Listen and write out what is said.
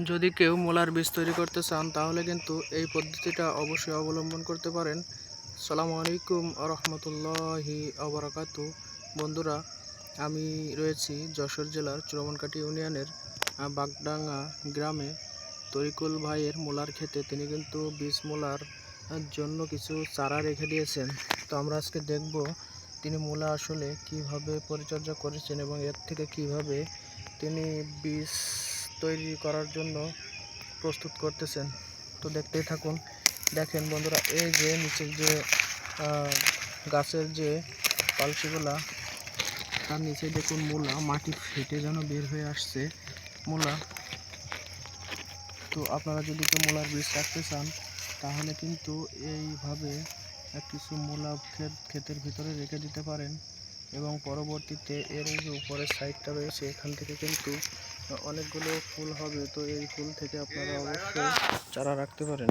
যদি কেউ মূলার বীজ তৈরি করতে চান তাহলে কিন্তু এই পদ্ধতিটা অবশ্যই অবলম্বন করতে পারেন। আসসালামু আলাইকুম রহমতুল্লাহি আবরাকাতু। বন্ধুরা, আমি রয়েছি যশোর জেলার চুরমনকাঠি ইউনিয়নের বাগডাঙ্গা গ্রামে। তরিকুল ভাইয়ের মূলার ক্ষেতে তিনি কিন্তু বীজ মূলার জন্য কিছু চারা রেখে দিয়েছেন। তো আমরা আজকে দেখব তিনি মূলা আসলে কিভাবে পরিচর্যা করেছেন এবং এর থেকে কিভাবে তিনি বীজ তৈরি করার জন্য প্রস্তুত করতেছেন। তো দেখতেই থাকুন। দেখেন বন্ধুরা, এই যে নিচের যে গাছের যে পালসিগুলা, তার নিচে দেখুন মূলা মাটি ফেটে যেন বের হয়ে আসছে মূলা। তো আপনারা যদি কেউ মূলার বীজ রাখতে চান তাহলে কিন্তু এইভাবে কিছু মূলা ক্ষেতের ভিতরে রেখে দিতে পারেন এবং পরবর্তীতে এর যে উপরের সাইডটা রয়েছে এখান থেকে কিন্তু অনেকগুলো ফুল হবে। তো এই ফুল থেকে আপনারা অবশ্যই চারা রাখতে পারেন।